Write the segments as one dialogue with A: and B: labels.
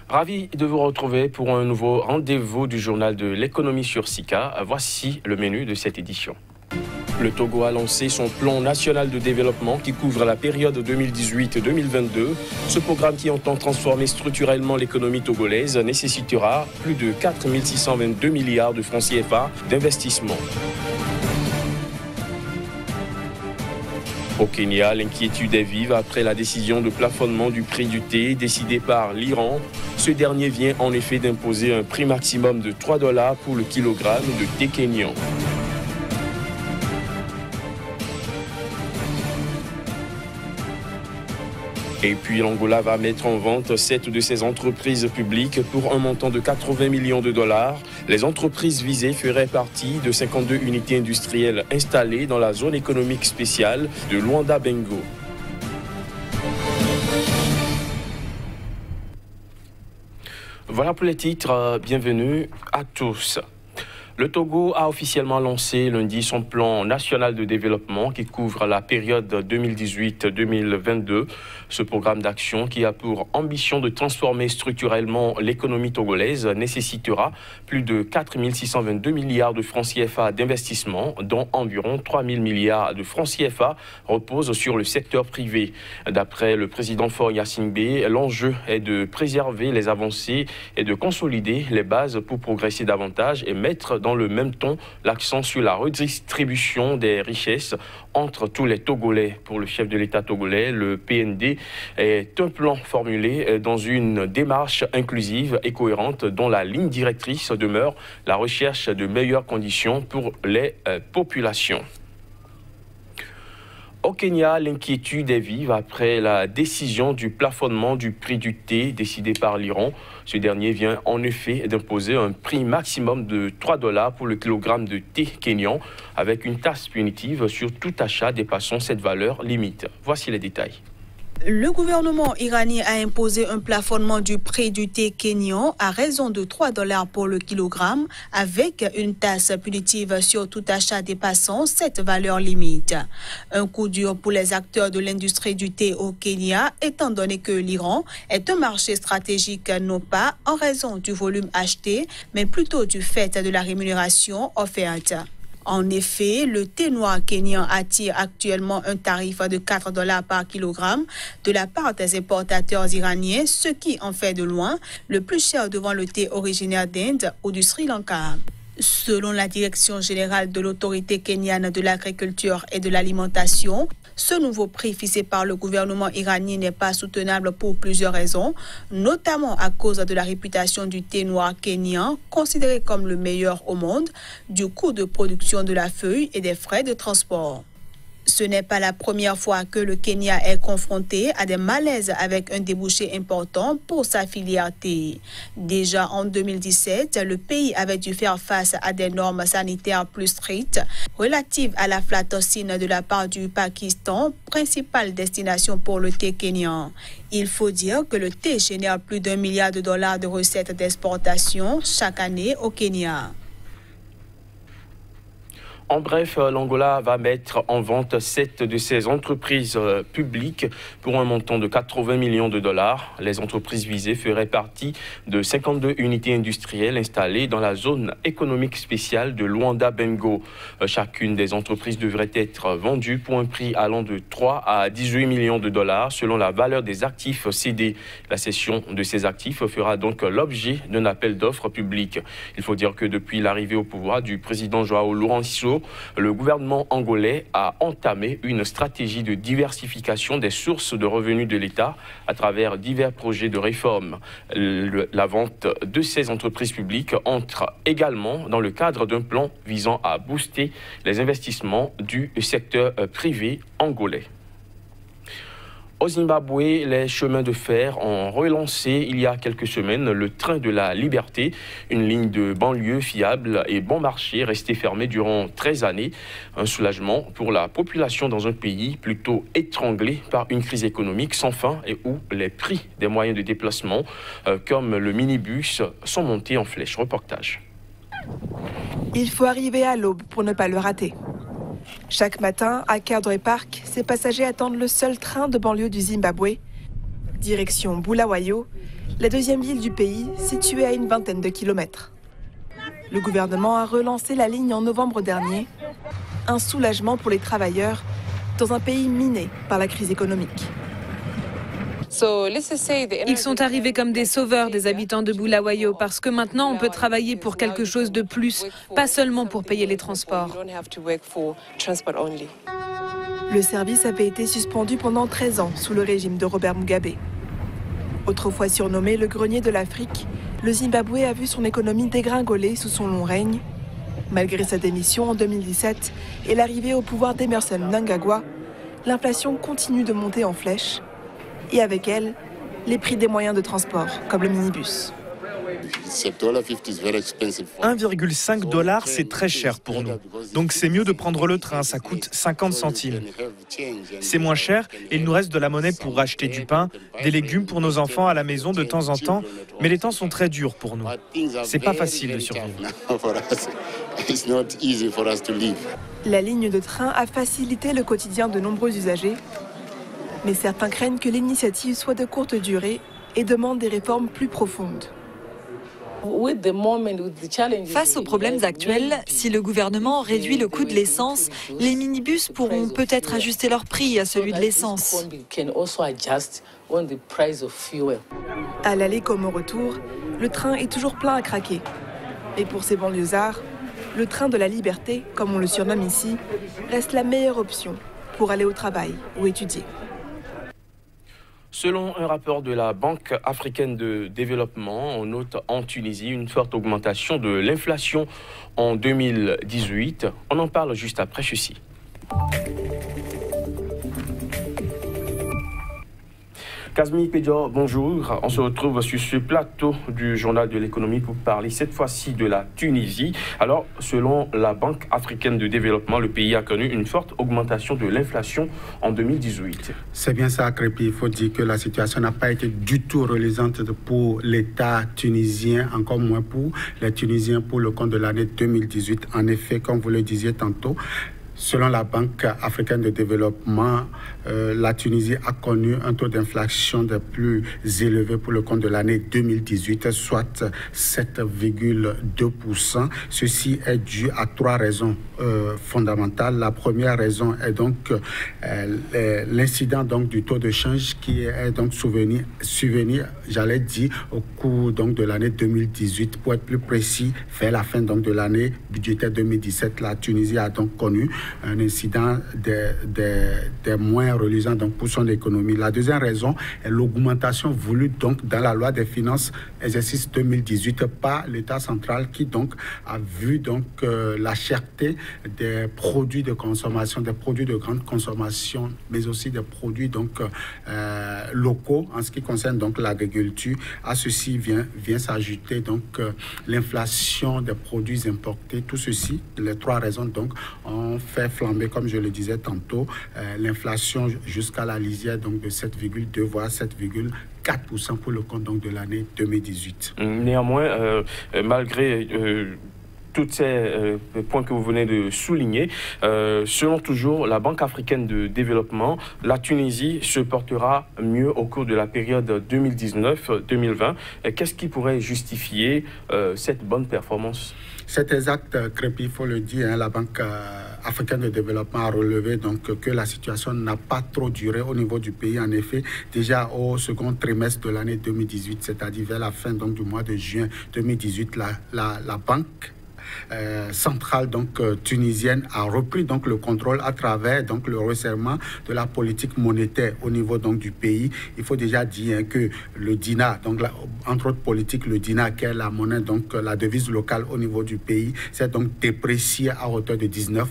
A: Ravi de vous retrouver pour un nouveau rendez-vous du journal de l'économie sur Sika. Voici le menu de cette édition. Le Togo a lancé son plan national de développement qui couvre la période 2018-2022. Ce programme qui entend transformer structurellement l'économie togolaise nécessitera plus de 4 622 milliards de francs CFA d'investissement. Au Kenya, l'inquiétude est vive après la décision de plafonnement du prix du thé décidée par l'Iran. Ce dernier vient en effet d'imposer un prix maximum de $3 pour le kilogramme de thé kényan. Et puis l'Angola va mettre en vente 7 de ses entreprises publiques pour un montant de 80 millions de dollars. Les entreprises visées feraient partie de 52 unités industrielles installées dans la zone économique spéciale de Luanda-Bengo. Voilà pour les titres. Bienvenue à tous. Le Togo a officiellement lancé lundi son plan national de développement qui couvre la période 2018-2022. Ce programme d'action qui a pour ambition de transformer structurellement l'économie togolaise nécessitera plus de 4 622 milliards de francs CFA d'investissement, dont environ 3 000 milliards de francs CFA reposent sur le secteur privé. D'après le président Faure Gnassingbé, l'enjeu est de préserver les avancées et de consolider les bases pour progresser davantage et mettre dans le même temps l'accent sur la redistribution des richesses entre tous les Togolais. Pour le chef de l'État togolais, le PND est un plan formulé dans une démarche inclusive et cohérente dont la ligne directrice demeure la recherche de meilleures conditions pour les populations. Au Kenya, l'inquiétude est vive après la décision du plafonnement du prix du thé décidé par l'Iran. Ce dernier vient en effet d'imposer un prix maximum de $3 pour le kilogramme de thé kényan, avec une taxe punitive sur tout achat dépassant cette valeur limite. Voici les détails.
B: Le gouvernement iranien a imposé un plafonnement du prix du thé kényan à raison de $3 pour le kilogramme, avec une taxe punitive sur tout achat dépassant cette valeur limite. Un coup dur pour les acteurs de l'industrie du thé au Kenya, étant donné que l'Iran est un marché stratégique non pas en raison du volume acheté, mais plutôt du fait de la rémunération offerte. En effet, le thé noir kényan attire actuellement un tarif de $4 par kilogramme de la part des importateurs iraniens, ce qui en fait de loin le plus cher devant le thé originaire d'Inde ou du Sri Lanka. Selon la Direction générale de l'autorité kenyane de l'agriculture et de l'alimentation, ce nouveau prix fixé par le gouvernement iranien n'est pas soutenable pour plusieurs raisons, notamment à cause de la réputation du thé noir kényan, considéré comme le meilleur au monde, du coût de production de la feuille et des frais de transport. Ce n'est pas la première fois que le Kenya est confronté à des malaises avec un débouché important pour sa filière thé. Déjà en 2017, le pays avait dû faire face à des normes sanitaires plus strictes relatives à la l'aflatoxine de la part du Pakistan, principale destination pour le thé kényan. Il faut dire que le thé génère plus d'$1 milliard de recettes d'exportation chaque année au Kenya.
A: En bref, l'Angola va mettre en vente 7 de ses entreprises publiques pour un montant de 80 millions de dollars. Les entreprises visées feraient partie de 52 unités industrielles installées dans la zone économique spéciale de Luanda-Bengo. Chacune des entreprises devrait être vendue pour un prix allant de 3 à 18 millions de dollars selon la valeur des actifs cédés. La cession de ces actifs fera donc l'objet d'un appel d'offres public. Il faut dire que depuis l'arrivée au pouvoir du président João Lourenço, le gouvernement angolais a entamé une stratégie de diversification des sources de revenus de l'État à travers divers projets de réforme. La vente de ces entreprises publiques entre également dans le cadre d'un plan visant à booster les investissements du secteur privé angolais. Au Zimbabwe, les chemins de fer ont relancé il y a quelques semaines le train de la liberté, une ligne de banlieue fiable et bon marché restée fermée durant 13 années. Un soulagement pour la population dans un pays plutôt étranglé par une crise économique sans fin et où les prix des moyens de déplacement, comme le minibus, sont montés en flèche. Reportage.
C: Il faut arriver à l'aube pour ne pas le rater. Chaque matin, à Cardway Park, ces passagers attendent le seul train de banlieue du Zimbabwe. Direction Bulawayo, la deuxième ville du pays, située à une vingtaine de kilomètres. Le gouvernement a relancé la ligne en novembre dernier. Un soulagement pour les travailleurs dans un pays miné par la crise économique.
D: Ils sont arrivés comme des sauveurs des habitants de Bulawayo parce que maintenant on peut travailler pour quelque chose de plus, pas seulement pour payer les transports.
C: Le service avait été suspendu pendant 13 ans sous le régime de Robert Mugabe. Autrefois surnommé le grenier de l'Afrique, le Zimbabwe a vu son économie dégringoler sous son long règne. Malgré sa démission en 2017 et l'arrivée au pouvoir d'Emerson Mnangagwa, l'inflation continue de monter en flèche. Et avec elle, les prix des moyens de transport, comme le minibus.
E: 1,5 $, c'est très cher pour nous. Donc c'est mieux de prendre le train, ça coûte 50 centimes. C'est moins cher et il nous reste de la monnaie pour acheter du pain, des légumes pour nos enfants à la maison de temps en temps, mais les temps sont très durs pour nous. C'est pas facile de survivre.
C: La ligne de train a facilité le quotidien de nombreux usagers, mais certains craignent que l'initiative soit de courte durée et demandent des réformes plus profondes.
F: Face aux problèmes actuels, si le gouvernement réduit le coût de l'essence, les minibus pourront peut-être ajuster leur prix à celui de l'essence.
C: À l'aller comme au retour, le train est toujours plein à craquer. Et pour ces banlieusards, le train de la liberté, comme on le surnomme ici, reste la meilleure option pour aller au travail ou étudier.
A: Selon un rapport de la Banque africaine de développement, on note en Tunisie une forte augmentation de l'inflation en 2018. On en parle juste après ceci. Kazmi Pédior, bonjour. On se retrouve sur ce plateau du Journal de l'économie pour parler cette fois-ci de la Tunisie. Alors, selon la Banque africaine de développement, le pays a connu une forte augmentation de l'inflation en 2018.
G: C'est bien ça, Crépi. Il faut dire que la situation n'a pas été du tout reluisante pour l'État tunisien, encore moins pour les Tunisiens pour le compte de l'année 2018. En effet, comme vous le disiez tantôt, selon la Banque africaine de développement, la Tunisie a connu un taux d'inflation des plus élevés pour le compte de l'année 2018, soit 7,2%. Ceci est dû à trois raisons fondamentales. La première raison est donc l'incident donc du taux de change qui est donc survenu, j'allais dire, au cours donc de l'année 2018. Pour être plus précis, vers la fin donc de l'année budgétaire 2017, la Tunisie a donc connu un incident des moins reluisants donc pour son économie. La deuxième raison est l'augmentation voulue donc dans la loi des finances exercice 2018 par l'État central qui donc a vu donc la cherté des produits de consommation, des produits de grande consommation, mais aussi des produits donc locaux en ce qui concerne donc l'agriculture. À ceci vient s'ajouter donc l'inflation des produits importés. Tout ceci, les trois raisons donc ont fait flamber, comme je le disais tantôt, l'inflation jusqu'à la lisière donc de 7,2 voire 7,4% pour le compte donc de l'année 2018.
A: Néanmoins, malgré tous ces points que vous venez de souligner, selon toujours la Banque africaine de développement, la Tunisie se portera mieux au cours de la période 2019-2020. Qu'est-ce qui pourrait justifier cette bonne performance ?
G: C'est exact, Crépi, il faut le dire. La Banque africaine de développement a relevé donc, que la situation n'a pas trop duré au niveau du pays. En effet, déjà au second trimestre de l'année 2018, c'est-à-dire vers la fin donc, du mois de juin 2018, la Banque centrale donc tunisienne a repris donc le contrôle à travers donc le resserrement de la politique monétaire au niveau donc du pays. Il faut déjà dire que le dinar, donc entre autres politiques, le dinar qui est la monnaie donc la devise locale au niveau du pays, s'est donc déprécié à hauteur de 19%.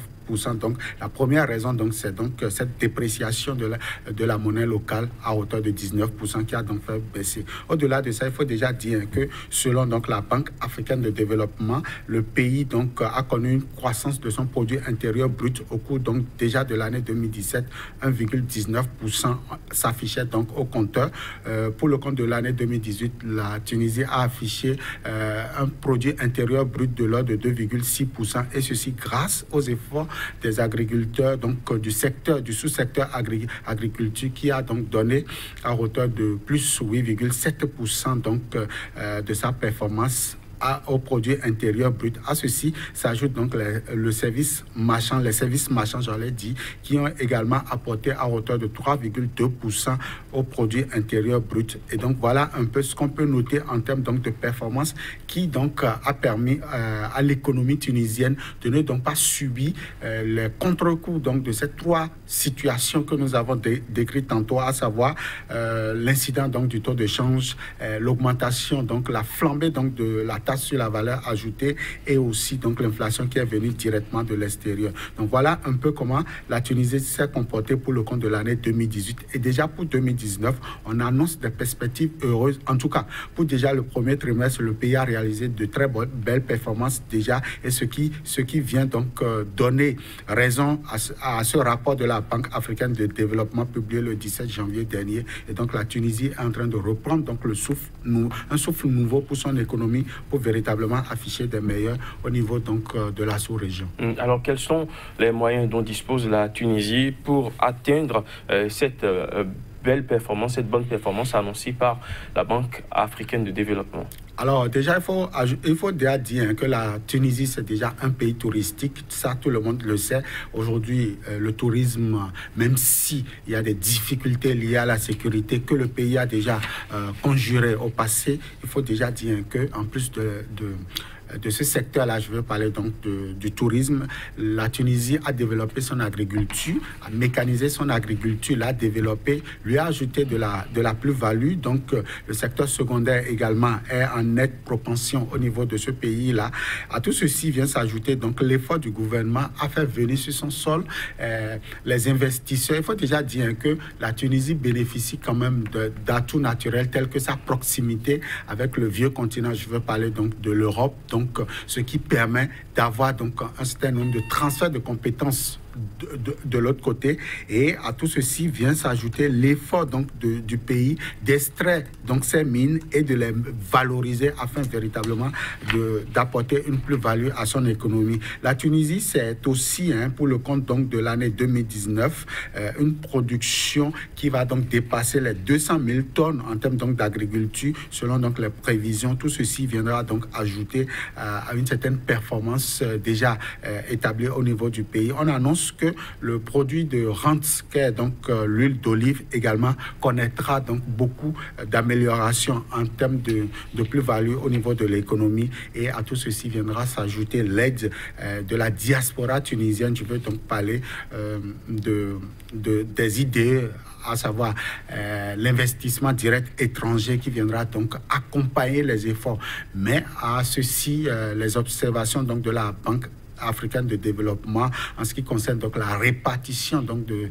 G: Donc, la première raison, donc, c'est donc cette dépréciation de la monnaie locale à hauteur de 19% qui a donc fait baisser. Au-delà de ça, il faut déjà dire que selon donc la Banque africaine de développement, le pays donc a connu une croissance de son produit intérieur brut au cours donc déjà de l'année 2017, 1,19% s'affichait donc au compteur. Pour le compte de l'année 2018, la Tunisie a affiché un produit intérieur brut de l'ordre de 2,6% et ceci grâce aux efforts des agriculteurs, donc du sous-secteur agriculture, qui a donc donné à hauteur de plus 8,7% donc de sa performance au produit intérieur brut. À ceci s'ajoute donc les services marchands, j'allais dire, qui ont également apporté à hauteur de 3,2% au produit intérieur brut. Et donc voilà un peu ce qu'on peut noter en termes donc de performance, qui donc a permis à l'économie tunisienne de ne donc pas subir les contre-coups donc de ces trois situations que nous avons décrites tantôt, à savoir l'incident donc du taux de change, l'augmentation, donc la flambée donc de la taxe sur la valeur ajoutée, et aussi donc l'inflation qui est venue directement de l'extérieur. Donc voilà un peu comment la Tunisie s'est comportée pour le compte de l'année 2018. Et déjà pour 2019, on annonce des perspectives heureuses. En tout cas, pour déjà le premier trimestre, le pays a réalisé de très belles performances déjà, et ce qui vient donc donner raison à ce rapport de la Banque africaine de développement publié le 17 janvier dernier. Et donc la Tunisie est en train de reprendre donc un souffle nouveau pour son économie, pour véritablement afficher des meilleurs au niveau donc de la sous-région.
A: Alors quels sont les moyens dont dispose la Tunisie pour atteindre cette bonne performance annoncée par la Banque africaine de développement?
G: Alors déjà, il faut déjà dire que la Tunisie, c'est déjà un pays touristique. Ça, tout le monde le sait. Aujourd'hui, le tourisme, même s'il y a des difficultés liées à la sécurité que le pays a déjà conjurées au passé, il faut déjà dire qu'en plus de ce secteur-là, je veux parler donc du tourisme, la Tunisie a développé son agriculture, a mécanisé son agriculture, l'a développé, lui a ajouté de la plus-value. Donc, le secteur secondaire également est en nette propension au niveau de ce pays-là. À tout ceci vient s'ajouter donc l'effort du gouvernement à faire venir sur son sol les investisseurs. Il faut déjà dire que la Tunisie bénéficie quand même d'atouts naturels tels que sa proximité avec le vieux continent. Je veux parler donc de l'Europe. Donc, ce qui permet d'avoir donc un certain nombre de transferts de compétences de l'autre côté. Et à tout ceci vient s'ajouter l'effort donc du pays d'extraire donc ces mines et de les valoriser afin véritablement d'apporter une plus-value à son économie. La Tunisie, c'est aussi pour le compte donc de l'année 2019 une production qui va donc dépasser les 200 000 tonnes en termes donc d'agriculture selon donc les prévisions. Tout ceci viendra donc ajouter à une certaine performance déjà établie au niveau du pays. On annonce que le produit de rente, qui est donc l'huile d'olive également, connaîtra donc beaucoup d'améliorations en termes de plus-value au niveau de l'économie. Et à tout ceci viendra s'ajouter l'aide de la diaspora tunisienne. Je veux donc parler des idées, à savoir l'investissement direct étranger qui viendra donc accompagner les efforts. Mais à ceci, les observations donc de la Banque africaine de développement en ce qui concerne donc la répartition donc de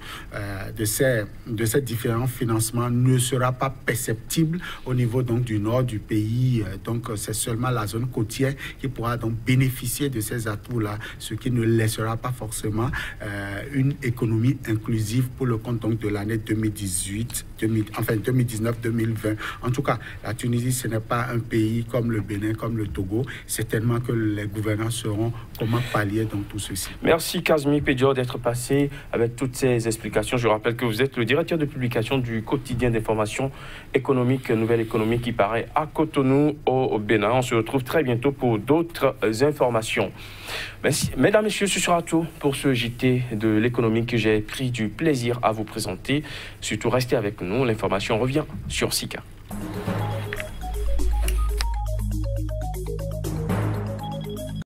G: ces différents financements ne sera pas perceptible au niveau donc du nord du pays. Donc c'est seulement la zone côtière qui pourra donc bénéficier de ces atouts-là, ce qui ne laissera pas forcément une économie inclusive pour le compte donc de l'année 2019-2020. En tout cas, la Tunisie, ce n'est pas un pays comme le Bénin, comme le Togo. Certainement que les gouvernants sauront comment pallier dans tout ceci.
A: Merci Kazmi Pedjo d'être passé avec toutes ces explications. Je rappelle que vous êtes le directeur de publication du quotidien d'information économique, Nouvelle Économie, qui paraît à Cotonou au Bénin. On se retrouve très bientôt pour d'autres informations. Merci. Mesdames, Messieurs, ce sera tout pour ce JT de l'économie que j'ai pris du plaisir à vous présenter. Surtout, restez avec nous. L'information revient sur Sika.